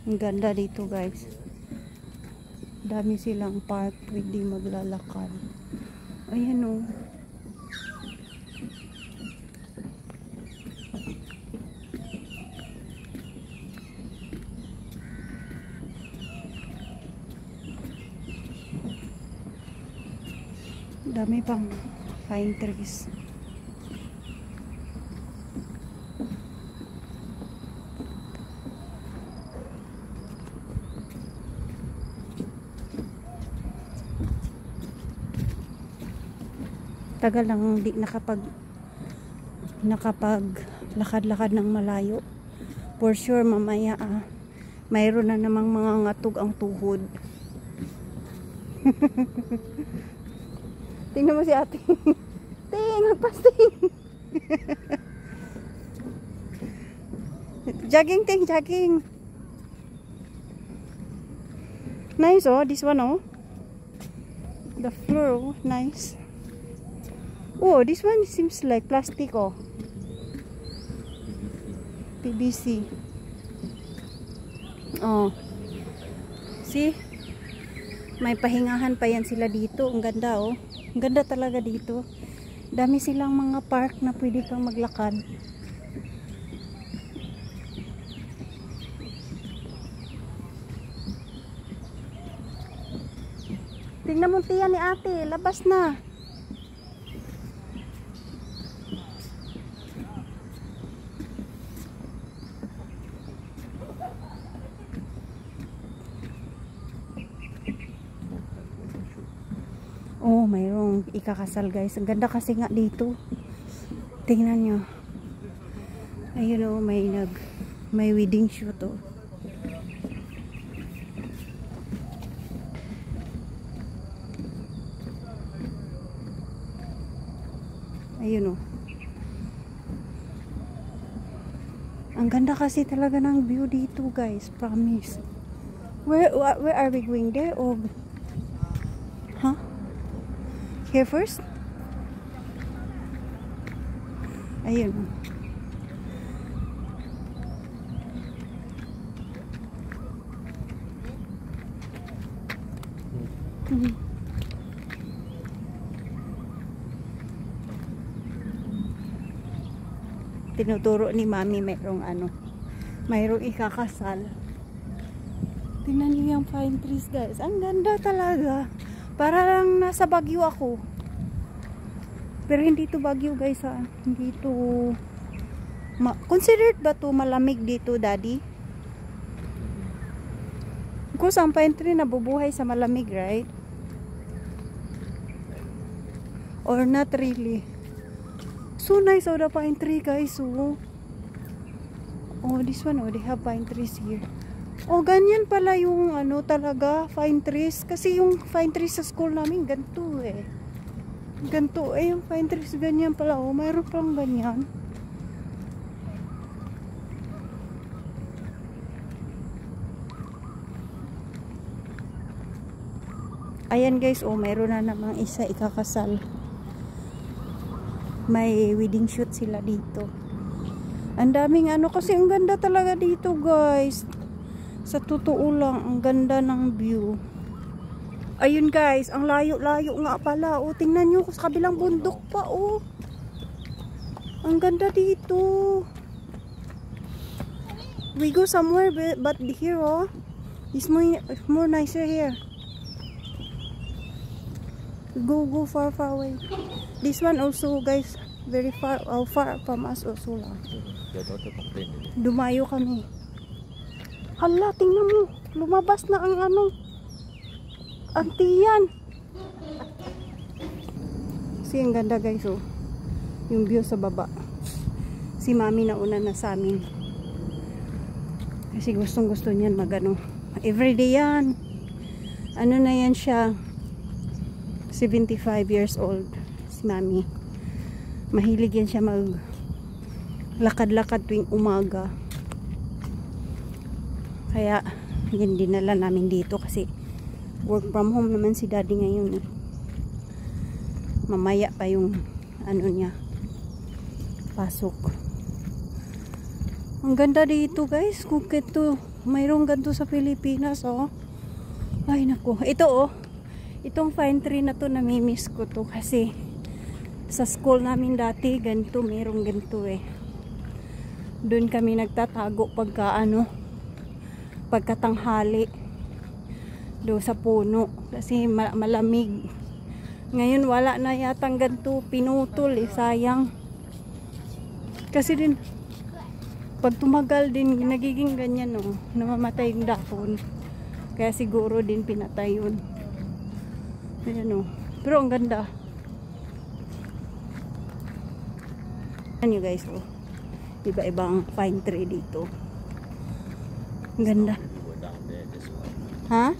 Ang ganda dito guys. Dami silang park, pwede maglalakad. Ayan o. Dami pang pine trees. Tagal lang di nakapag lakad-lakad ng malayo. For sure mamaya mayroon na namang mga ngatog ang tuhod. Tingnan mo si ate. Ting, nagpasting. Jogging, ting, jogging. Nice oh, this one oh. The floor oh, nice. Oh, this one seems like plastic oh. PVC. Oh. See? May pahingahan pa yan sila dito. Ang ganda oh. Ang ganda talaga dito. Dami silang mga park na pwede kang maglakad. Tingnan mo tiyan ni ate. Labas na. Oh, mayroong ikakasal guys. Ang ganda kasi nga dito. Tingnan nyo. Ayun oh, may wedding shoot oh. Ayun oh. Ang ganda kasi talaga ng view dito guys. Promise. Where are we going there? Oh. Huh? Here first? Ayun. Tinuturo ni mami mayroong ikakasal. Tingnan niyo yung pine trees guys. Ang ganda talaga. Para lang nasa Baguio ako. Pero hindi to Baguio guys ha. Hindi to considered ba to malamig dito daddy? Because ang pine tree nabubuhay sa malamig, right? Or not really. So nice oh the pine tree guys. Oh, this one oh, they have pine trees here. Oh, ganyan pala yung talaga, pine trees. Kasi yung pine trees sa school namin, ganito eh. Ganito eh, yung pine trees ganyan pala. Oh, mayroon pang ganyan. Ayan guys, oh, mayroon na namang isa ikakasal. May wedding shoot sila dito. Ang daming kasi ang ganda talaga dito guys. Sa totoo lang, ang ganda ng view. Ayun guys, ang layo-layo nga pala. O, tingnan nyo, sa kabilang bundok pa, oh. Ang ganda dito. We go somewhere, but here, oh. It's more nicer here. Go far away. This one also, guys, very far from us also lang. Dumayo kami. Hala, tingnan mo. Lumabas na ang antiyan. Kasi ang ganda guys, oh. Yung view sa baba. Si mami nauna na sa amin. Kasi gustong gusto niyan everyday yan. Na yan siya. 75 years old. Si mami. Mahilig yan siya lakad-lakad tuwing umaga. Kaya yun dinala namin dito kasi work from home naman si daddy ngayon eh. Mamaya pa yung ano niya, pasok. Ang ganda dito guys, kung ito mayroong ganito sa Pilipinas oh. Ay naku, ito oh, itong pine tree na to, namimiss ko to kasi sa school namin dati ganito, mayroong ganito eh. Doon kami nagtatago pagka ano, pagkatanghali doon sa puno kasi malamig. Ngayon wala na yatang ganito, pinutol eh, sayang. Kasi din pag tumagal din nagiging ganyan oh, namamatay yung dahon. Kaya siguro din pinatay yun. Ayan oh. Pero ang ganda. Ayan nyo guys oh. Iba-ibang pine tree dito. Ang ganda. Ha?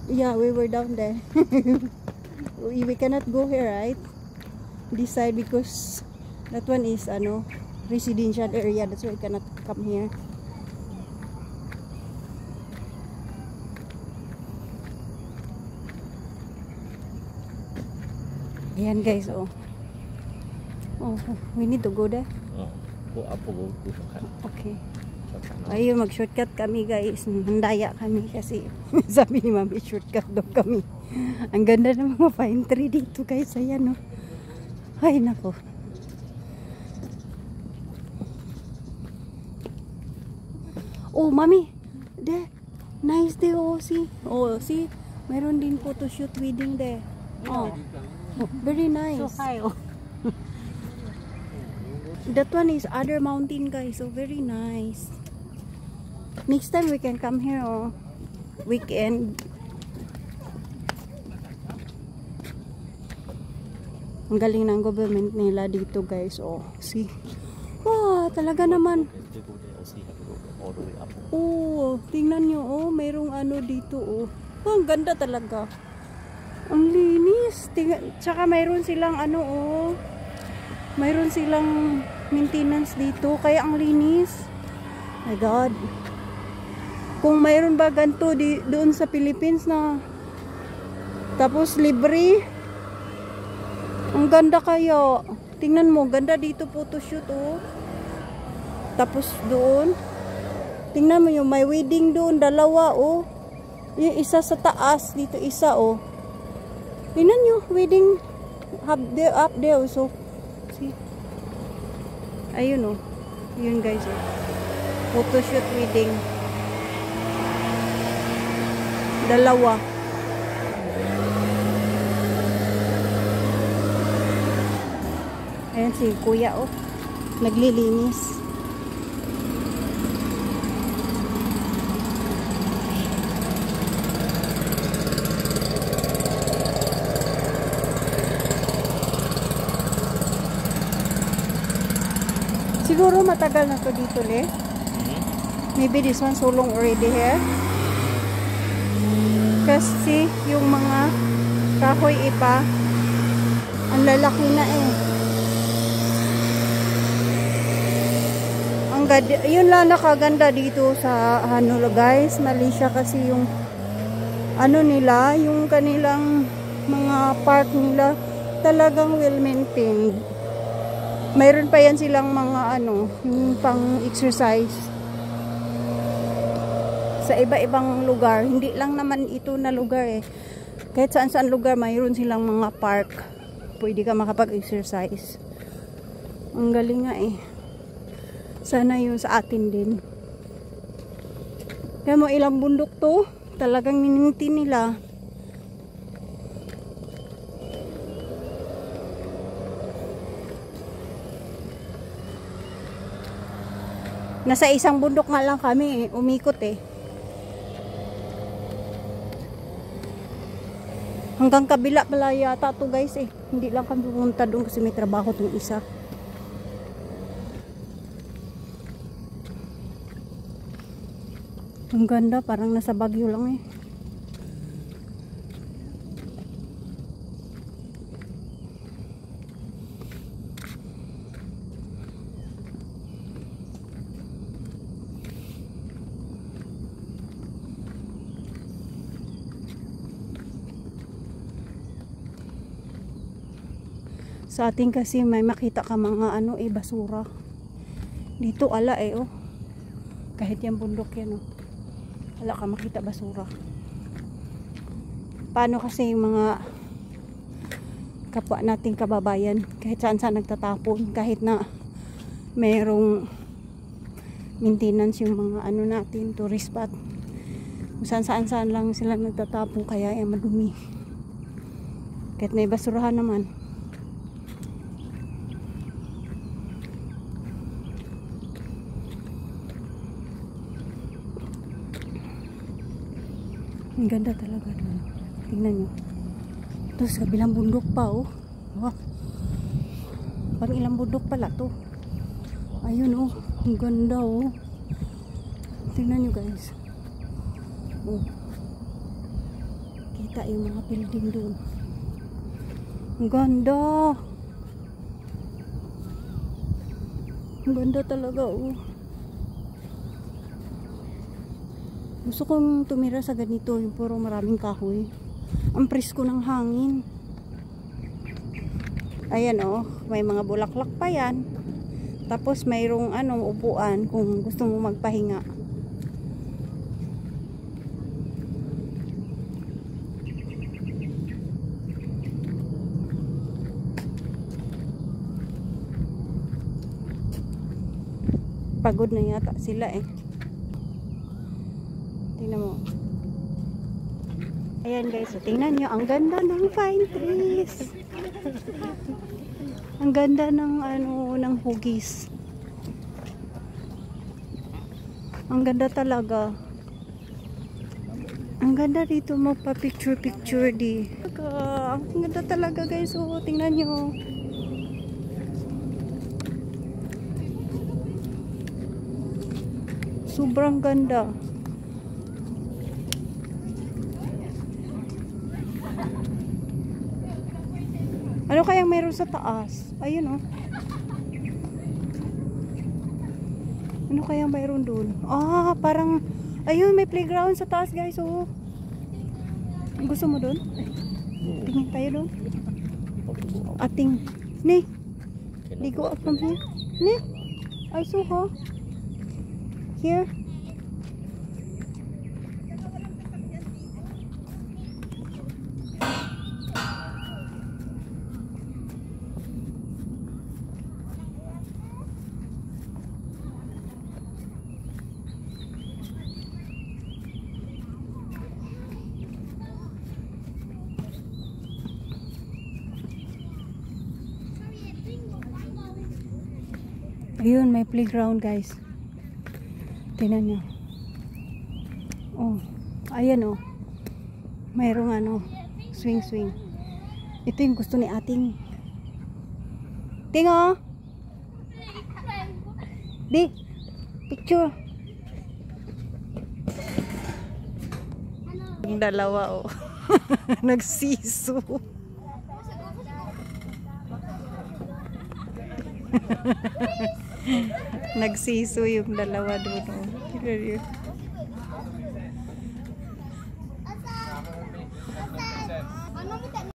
Yeah, we were down there. We cannot go here, right? This side because that one is ano, residential area. That's why we cannot come here. Ayan guys, oh. Oh, we need to go there. Go up or go shortcut. Okay. Ayun, mag-shortcut kami guys. Handaya kami kasi sabi ni mami, shortcut daw kami. Ang ganda ng mga pine tree dito guys. Ayan oh. Ay nako. Oh mami, there. Nice day oh, see. Oh, see. Mayroon din photoshoot wedding there. Oh. Oh, very nice. So high oh. That one is other mountain guys, so very nice. Next time we can come here oh, weekend. Ang galing ng government nila dito guys, oh. See. Wow, talaga naman. Oh, tingnan nyo oh, mayroong ano dito oh. Oh, ang ganda talaga. Ang linis. Tsaka mayroon silang ano oh. Mayroon silang maintenance dito, kaya ang linis. My God. Kung mayroon ba ganito doon sa Philippines na tapos libre, ang ganda kayo. Tingnan mo, ganda dito photoshoot oh. Tapos doon, tingnan mo yung may wedding doon, dalawa oh. Yung isa sa taas, dito isa oh. Tingnan nyo, wedding up there also. See? Ayun oh. Yun guys oh. Photoshoot wedding. Dalawa. Ayan si kuya oh. Naglilinis. Siguro matagal na to dito le. Maybe this one so long already here. Kasi yung mga kahoy iba ang lalaki na eh. Ang ganda, yun lang nakaganda dito sa ano guys, Malaysia kasi yung ano nila, yung kanilang mga park nila talagang well maintained. Mayroon pa yan silang mga ano, yung pang exercise sa iba-ibang lugar. Hindi lang naman ito na lugar eh. Kahit saan-saan lugar mayroon silang mga park. Pwede ka makapag-exercise. Ang galing nga eh. Sana yun sa atin din. Kaya mo ilang bundok to, talagang mininti nila. Nasa isang bundok nga lang kami eh, umikot eh. Hanggang kabila pala yata to guys eh. Hindi lang kami pumunta doon kasi may trabaho tong isa. Ang ganda, parang nasa Baguio lang eh. Sa atin kasi may makita ka mga ano basura. Dito ala oh. Kahit yung bundok yan wala ka makita basura. Paano kasi yung mga kapwa nating kababayan kahit saan saan nagtatapon, kahit na mayroong maintenance yung mga ano natin, tourist spot, kung saan lang sila nagtatapon, kaya ay madumi kahit may basurahan naman. Ang ganda talaga doon. Tingnan nyo. Tapos kabilang bundok pa Wow. Pang ilang bundok pala to. Ayun ang ganda tingnan nyo guys. Kita yung mga building doon. Ang ganda. Ang ganda talaga Gusto kong tumira sa ganito, yung puro maraming kahoy. Ang presko ng hangin. Ayan may mga bulaklak pa yan. Tapos mayroong upuan kung gusto mo magpahinga. Pagod na yata sila Tingnan mo. Ayan guys, tingnan nyo. Ang ganda ng pine trees. Ang ganda ng ng hugis. Ang ganda talaga. Ang ganda dito magpa-picture di. Ang ganda talaga guys. Tingnan nyo. Sobrang ganda. Ano kayang meron sa taas? Ayun Ano kayang mayroon doon? Parang ayun, may playground sa taas guys Gusto mo doon? Tingin tayo doon. Ating go up from here. I saw here. Ayun, may playground guys. Tingnan nyo. Ayan mayroong swing. Ito yung gusto ni ating. Tingo. Di, picture. Yung dalawa nagsiso. Nagsiso yung dalawa doon.